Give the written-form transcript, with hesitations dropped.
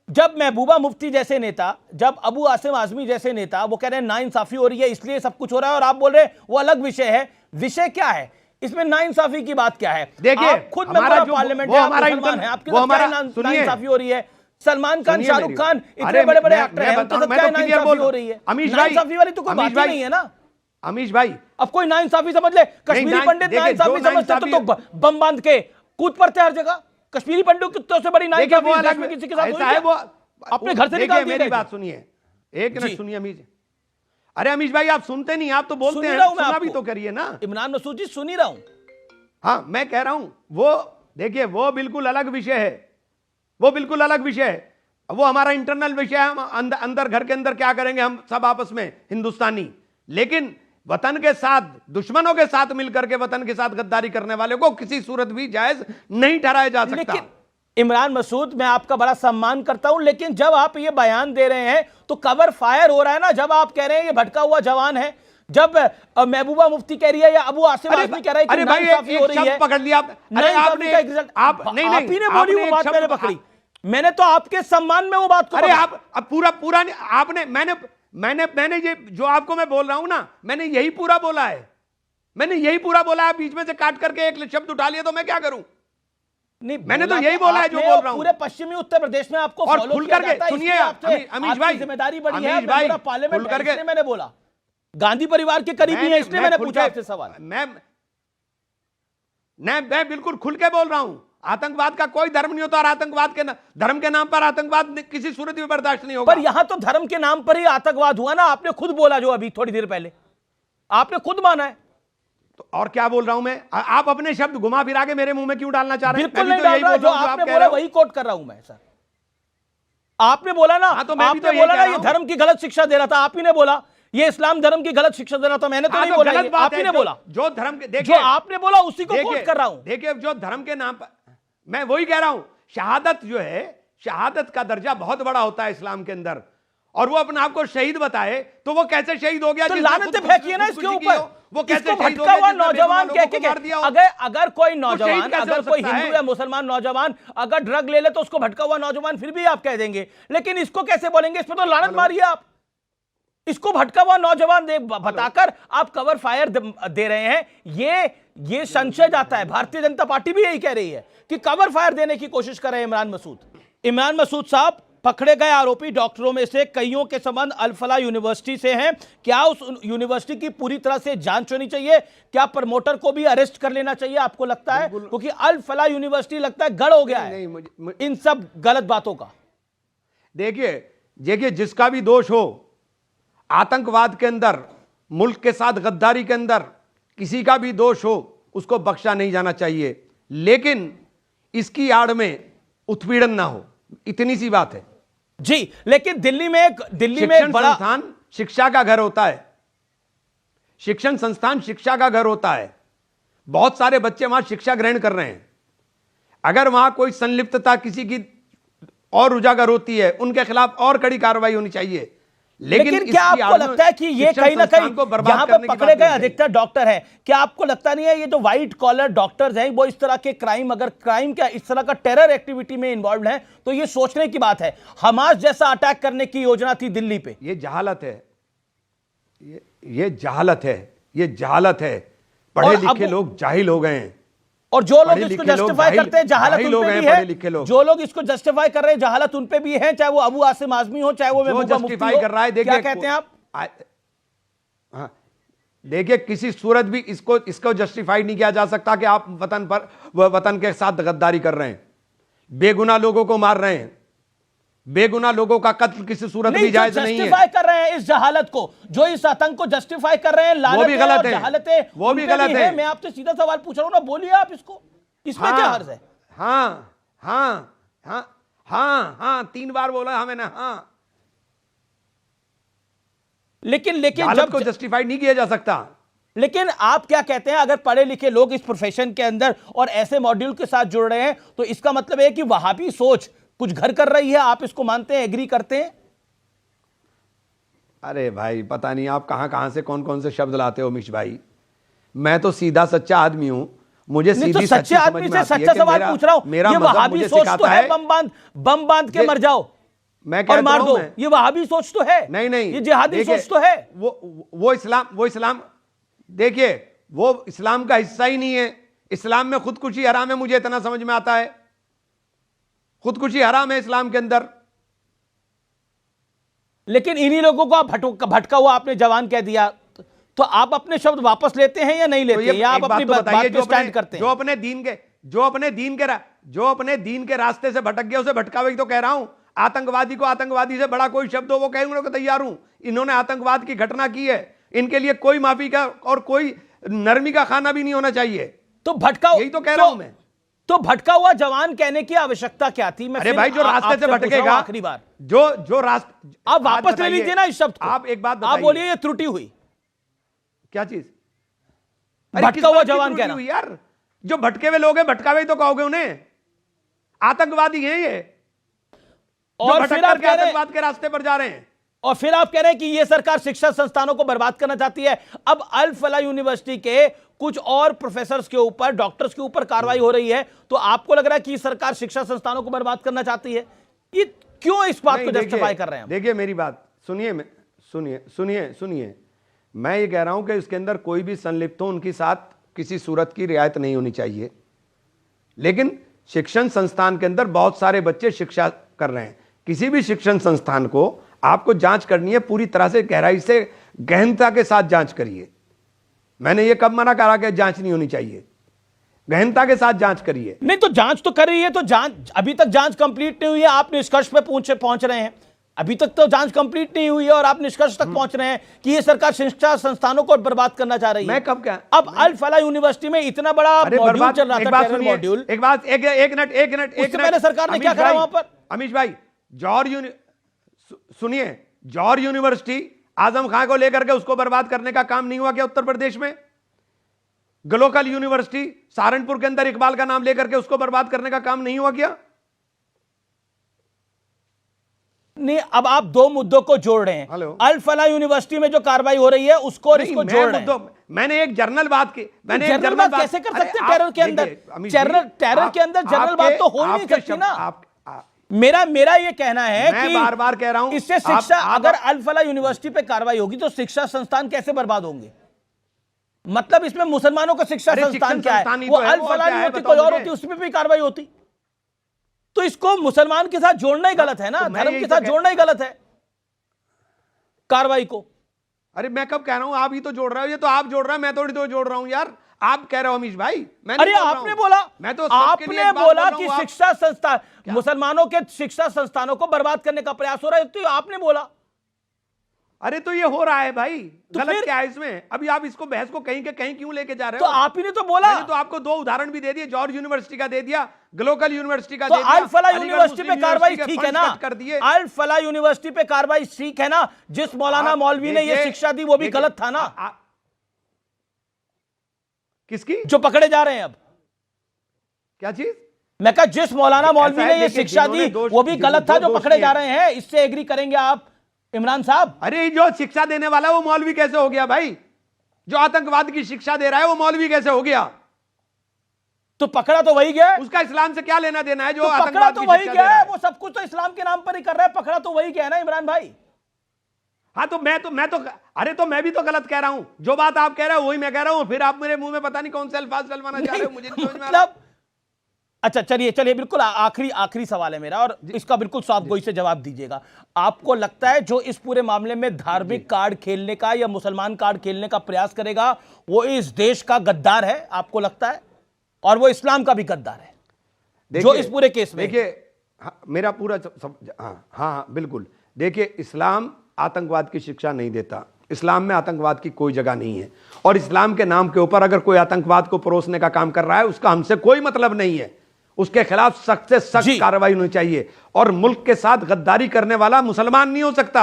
जब महबूबा मुफ्ती जैसे नेता, जब अबू आसिम आजमी जैसे नेता वो कह रहे हैं नाइंसाफी हो रही है इसलिए सब कुछ हो रहा है, और आप बोल रहे हैं वो अलग विषय है। विषय क्या है इसमें? नाइंसाफी की बात क्या है? देखिए, आप खुद में पार्लियामेंट है, आपके नाइंसाफी हो रही है। सलमान खान, शाहरुख खान इतने बड़े बड़े एक्टर हैं, उनके साथ क्या नाइंसाफी हो रही है? नाइंसाफी वाली तो कोई बात ही नहीं है ना अमीश भाई। अब कोई नाइंसाफी समझ ले, कश्मीरी पंडित नाइंसाफी समझते तो बम बांध के कूद पड़ते हर जगह। कश्मीरी पंडित से बड़ी नाइंसाफी किसी के साथ हुई है? अपने घर से निकाल दिए। मेरी बात सुनिए, एक मिनट सुनिए अमीश। अरे अमीश भाई आप सुनते नहीं, आप तो बोलते हैं, सुना भी तो करिए ना। इमरान मसूद जी सुन ही रहा हूं। हाँ मैं कह रहा हूं, वो देखिए वो बिल्कुल अलग विषय है, वो बिल्कुल अलग विषय है, वो हमारा इंटरनल विषय है। हम अंदर घर के अंदर क्या करेंगे हम सब आपस में हिंदुस्तानी। लेकिन वतन के साथ, दुश्मनों के साथ मिलकर के वतन के साथ गद्दारी करने वाले को किसी सूरत भी जायज नहीं ठहराया जा सकता। इमरान मसूद, मैं आपका बड़ा सम्मान करता हूं, लेकिन जब आप ये बयान दे रहे हैं तो कवर फायर हो रहा है ना। जब आप कह रहे हैं ये भटका हुआ जवान है, जब महबूबा मुफ्ती कह रही है या अबू आसिम आजमी कह रहा है कि नाइंसाफी हो रही है, पकड़ लिया नाइंसाफी का रिजल्ट आप ही ने बोली, वो बात मैंने पकड़ी। मैंने तो आपके सम्मान में वो बात को, अरे आप पूरा आपने, मैंने ये जो आपको मैं बोल रहा हूं ना, मैंने यही पूरा बोला है, मैंने यही पूरा बोला है। बीच में से काट करके एक शब्द उठा लिया तो मैं क्या करूं? नहीं, मैंने तो यही बोला है जो बोल रहा हूं। पूरे पश्चिमी उत्तर प्रदेश में आपको और खुल करके सुनिए अमीश भाई, जिम्मेदारी बड़ी है, पूरा पार्लियामेंट है, इसलिए मैंने बोला। गांधी परिवार के करीबी है, इसलिए मैंने पूछा आपसे सवाल। मैं बिल्कुल खुल के बोल रहा हूं। आतंकवाद का कोई धर्म नहीं होता, और आतंकवाद के धर्म के नाम पर आतंकवाद किसी सूरत में बर्दाश्त नहीं होगा। पर यहां तो धर्म के नाम पर ही आतंकवाद हुआ ना। आपने खुद बोला, जो अभी थोड़ी देर पहले आपने खुद माना है। तो और क्या बोल रहा हूं मैं? आप अपने शब्द घुमा फिरा के मेरे मुंह में क्यों डालना चाह रहे हैं? बिल्कुल नहीं डाल रहा, जो आपने बोला वही कोट कर रहा हूं मैं। सर आपने बोला ना, आपने बोला ना ये धर्म की गलत शिक्षा दे रहा था, आप ही ने बोला ये इस्लाम धर्म की गलत शिक्षा दे रहा था, मैंने तो नहीं बोला, आप ही ने बोला। जो धर्म के, देखिए जो आपने बोला उसी को कोट कर रहा हूं। देखिए जो धर्म के नाम पर, मैं वही कह रहा हूं, शहादत जो है, शहादत का दर्जा बहुत बड़ा होता है इस्लाम के अंदर, और वो अपने आप को शहीद बताए तो वो कैसे शहीद हो गया? तो लानतें फेंकिए ना इसके ऊपर। वो कैसे भटका हुआ नौजवान अगर कोई नौजवान, अगर कोई हिंदू या मुसलमान नौजवान अगर ड्रग ले ले तो उसको भटका हुआ नौजवान फिर भी आप कह देंगे, लेकिन इसको कैसे बोलेंगे? इसमें तो लानत मारिए आप। इसको भटका हुआ नौजवान बताकर आप कवर फायर दे रहे हैं। ये संशय जाता है। भारतीय जनता पार्टी भी यही कह रही है कि कवर फायर देने की कोशिश कर रहे हैं इमरान मसूद। इमरान मसूद साहब, पकड़े गए आरोपी डॉक्टरों में से कईयों के संबंध अल फलाह यूनिवर्सिटी से हैं। क्या उस यूनिवर्सिटी की पूरी तरह से जांच होनी चाहिए? क्या प्रमोटर को भी अरेस्ट कर लेना चाहिए आपको लगता है? क्योंकि अल फलाह यूनिवर्सिटी लगता है गढ़ हो गया है इन सब गलत बातों का। देखिए जिसका भी दोष हो, आतंकवाद के अंदर, मुल्क के साथ गद्दारी के अंदर किसी का भी दोष हो, उसको बख्शा नहीं जाना चाहिए, लेकिन इसकी आड़ में उत्पीड़न ना हो, इतनी सी बात है जी। लेकिन दिल्ली में एक बड़ा संस्थान शिक्षा का घर होता है। शिक्षण संस्थान शिक्षा का घर होता है। बहुत सारे बच्चे वहां शिक्षा ग्रहण कर रहे हैं। अगर वहां कोई संलिप्तता किसी की और उजागर होती है, उनके खिलाफ और कड़ी कार्रवाई होनी चाहिए। लेकिन क्या आपको लगता है कि ये कहीं ना कहीं यहां पर पकड़े गए अधिकतर डॉक्टर हैं, क्या आपको लगता नहीं है ये जो व्हाइट कॉलर डॉक्टर्स हैं वो इस तरह के क्राइम, अगर क्राइम क्या इस तरह का टेरर एक्टिविटी में इन्वॉल्व हैं, तो ये सोचने की बात है। हमास जैसा अटैक करने की योजना थी दिल्ली पे। ये जहालत है, ये जहालत है, ये जहालत है। पढ़े लिखे लोग जाहिल हो गए हैं, और जो लोग इसको जस्टिफाई करते हैं जहालत उन पे भी है। जो लोग इसको जस्टिफाई कर रहे हैं जहालत उन पे भी है, चाहे वो अबू आसिम आजमी हो, चाहे वो महबूबा मुफ्ती हो। कर रहा है, क्या कहते हैं आप? हाँ, देखिए किसी सूरत भी इसको जस्टिफाई नहीं किया जा सकता कि आप वतन के साथ गद्दारी कर रहे हैं, बेगुनाह लोगों को मार रहे हैं, बेगुनाह लोगों का कत्ल किसी सूरत में जायज नहीं है। जस्टिफाई कर रहे हैं इस जहालत को, जो इस आतंक को जस्टिफाई कर रहे हैं, वो भी गलत है, वो भी गलत है। मैं आपसे सीधा सवाल पूछ रहा हूं ना, बोलिए आप इसको, इसमें क्या हर्ज है? हाँ हाँ हाँ हाँ हाँ 3 बार बोला हमें ना। हाँ, लेकिन जब को जस्टिफाई नहीं किया जा सकता। लेकिन आप क्या कहते हैं, अगर पढ़े लिखे लोग इस प्रोफेशन के अंदर और ऐसे मॉड्यूल के साथ जुड़ रहे हैं, तो इसका मतलब है कि वहाबी सोच कुछ घर कर रही है। आप इसको मानते हैं, एग्री करते हैं? अरे भाई पता नहीं आप कहां कहां से कौन कौन से शब्द लाते हो मिश भाई। मैं तो सीधा सच्चा आदमी हूं, मुझे सीधी सच्चे आदमी से सच्चा सवाल पूछ रहा हूं। ये वहाबी सोच तो है बम बांध के मर जाओ, मैं और मार दो, मैं, ये वहाबी सोच तो है, नहीं नहीं, ये जिहादी सोच तो है। वो इस्लाम देखिए, वो इस्लाम का हिस्सा ही नहीं है। इस्लाम में खुदकुशी हराम है, मुझे इतना समझ में आता है, खुदकुशी हराम है इस्लाम के अंदर। लेकिन इन्हीं लोगों को आप भटका हुआ आपने जवान कह दिया, तो आप अपने शब्द वापस लेते हैं या नहीं लेते हैं, या आप अपनी बात पे स्टैंड करते हैं? जो अपने दीन के रास्ते से भटक गया उसे भटकावे तो कह रहा हूं। आतंकवादी को आतंकवादी से बड़ा कोई शब्द हो वो कहने को तैयार हूं। इन्होंने आतंकवाद की घटना की है, इनके लिए कोई माफी का और कोई नरमी का खाना भी नहीं होना चाहिए। तो भटका, यही तो कह रहा हूं मैं। तो भटका हुआ जवान कहने की आवश्यकता क्या थी? मैं अरे भाई, जो रास्ते से भटकेगा, आखिरी बार जो रास्ते, आप वापस ले लीजिए ना इस शब्द को। आप एक बात बताइए, आप बोलिए ये त्रुटि हुई। क्या चीज? भटका हुआ जवान कहना यार, जो भटके हुए लोग हैं भटकावे तो कहोगे उन्हें, आतंकवादी हैं ये, और फिर आप कह रहे हैं आतंकवाद के रास्ते पर जा रहे हैं। और फिर आप कह रहे हैं कि ये सरकार शिक्षा संस्थानों को बर्बाद करना चाहती है। अब अल फलाह यूनिवर्सिटी के कुछ और प्रोफेसर्स के ऊपर, डॉक्टर्स के ऊपर कार्रवाई हो रही है, तो आपको लग रहा है कि सरकार शिक्षा संस्थानों को बर्बाद करना चाहती है? ये क्यों इस बात को जस्टिफाई कर रहे हैं? देखिए मेरी बात सुनिए, मैं ये कह रहा हूं कि इसके अंदर कोई भी संलिप्त हो, उनके साथ किसी सूरत की रियायत नहीं होनी चाहिए। लेकिन शिक्षण संस्थान के अंदर बहुत सारे बच्चे शिक्षा कर रहे हैं। किसी भी शिक्षण संस्थान को आपको जांच करनी है, पूरी तरह से गहराई से, गहनता के साथ जांच करिए। मैंने ये कब मना करा कि जांच नहीं होनी चाहिए? गहनता के साथ जांच करिए। नहीं तो जांच तो कर रही है, तो जांच, अभी तक जांच कंप्लीट नहीं हुई है, आप निष्कर्ष पे पहुंच रहे हैं। अभी तक तो जांच कंप्लीट नहीं हुई है और आप निष्कर्ष तक पहुंच रहे हैं कि ये सरकार शिक्षा संस्थानों को बर्बाद करना चाह रही है। मैं कब क्या? अब अल फलाह यूनिवर्सिटी में इतना बड़ा मॉड्यूल चल रहा था, टेरर मॉड्यूल। एक मिनट, उससे पहले सरकार ने क्या करा वहां पर? अमीश भाई, जौहर यूनिवर्सिटी आजम खां को लेकर के उसको बर्बाद करने का काम नहीं हुआ क्या उत्तर प्रदेश में? ग्लोकल यूनिवर्सिटी सहारनपुर के अंदर इकबाल का नाम लेकर के उसको बर्बाद करने का काम नहीं हुआ क्या? नहीं, अब आप दो मुद्दों को जोड़ रहे हैं। अल फलाह यूनिवर्सिटी में जो कार्रवाई हो रही है उसको और इसको जोड़ रहे हैं। मैंने एक जर्नल बात की, जर्नल बात कैसे कर सकते हैं टेरर के अंदर? टेरर के अंदर जर्नल बात तो हो ही नहीं सकती ना। मेरा ये कहना है कि बार कह रहा हूं, इससे शिक्षा, अगर अल फलाह यूनिवर्सिटी पे कार्रवाई होगी तो शिक्षा संस्थान कैसे बर्बाद होंगे? मतलब इसमें मुसलमानों का शिक्षा संस्थान क्या है? वो अल फलाह यूनिवर्सिटी कोई और होती, उसमें भी कार्रवाई होती। तो इसको मुसलमान के साथ जोड़ना ही गलत है ना, धर्म के साथ जोड़ना ही गलत है कार्रवाई को। अरे मैं कब कह रहा हूं, आप ही तो जोड़ रहे हो, ये तो आप जोड़ रहे हो, मैं थोड़ी तो जोड़ रहा हूं यार। आप कह रहे हो अमीश भाई, अरे आपने बोला, मैं तो आपने बोला कि शिक्षा संस्थान, मुसलमानों के शिक्षा संस्थानों को बर्बाद करने का प्रयास हो रहा है, तो आपने बोला। अरे तो ये हो रहा है भाई, तो गलत क्या है इसमें? अभी आप इसको बहस को कहीं के कहीं क्यों लेके जा रहे हो? तो आप ही ने तो बोला। मैंने तो आपको दो उदाहरण भी दे दिए, जॉर्ज यूनिवर्सिटी का दे दिया, ग्लोकल यूनिवर्सिटी का तो दे दिया। अल फलाह यूनिवर्सिटी पे कार्रवाई ठीक है ना? अल फलाह यूनिवर्सिटी पे कार्रवाई ठीक है ना? जिस मौलाना मौलवी ने ये शिक्षा दी वो भी गलत था ना? किसकी? जो पकड़े जा रहे हैं अब। क्या चीज? मैं कहा जिस मौलाना मौलवी ने ये शिक्षा दी वो भी गलत था, जो पकड़े जा रहे हैं। इससे एग्री करेंगे आप इमरान साहब? अरे जो शिक्षा देने वाला वो मौलवी कैसे हो गया भाई? जो आतंकवाद की शिक्षा दे रहा है वो मौलवी कैसे हो गया? तो पकड़ा तो वही गया, उसका इस्लाम से क्या लेना देना है? जो तो पकड़ा तो वही गया है, वो सब कुछ तो इस्लाम के नाम पर ही कर रहा है, पकड़ा तो वही गया है ना इमरान भाई। हाँ तो अरे तो मैं भी तो गलत कह रहा हूं, जो बात आप कह रहे हो वही मैं कह रहा हूं, फिर आप मेरे मुंह में पता नहीं कौन से अल्फाज डलवाना चाह रहे हो, मुझे नहीं समझ में आ रहा। अच्छा चलिए बिल्कुल आखिरी सवाल है मेरा, और इसका बिल्कुल साफ गोई से जवाब दीजिएगा। आपको लगता है जो इस पूरे मामले में धार्मिक कार्ड खेलने का या मुसलमान कार्ड खेलने का प्रयास करेगा वो इस देश का गद्दार है, आपको लगता है? और वो इस्लाम का भी गद्दार है जो इस पूरे केस में? देखिए मेरा पूरा हाँ बिल्कुल। देखिए इस्लाम आतंकवाद की शिक्षा नहीं देता, इस्लाम में आतंकवाद की कोई जगह नहीं है, और इस्लाम के नाम के ऊपर अगर कोई आतंकवाद को परोसने का काम कर रहा है उसका हमसे कोई मतलब नहीं है, उसके खिलाफ सख्त से सख्त कार्रवाई होनी चाहिए। और मुल्क के साथ गद्दारी करने वाला मुसलमान नहीं हो सकता।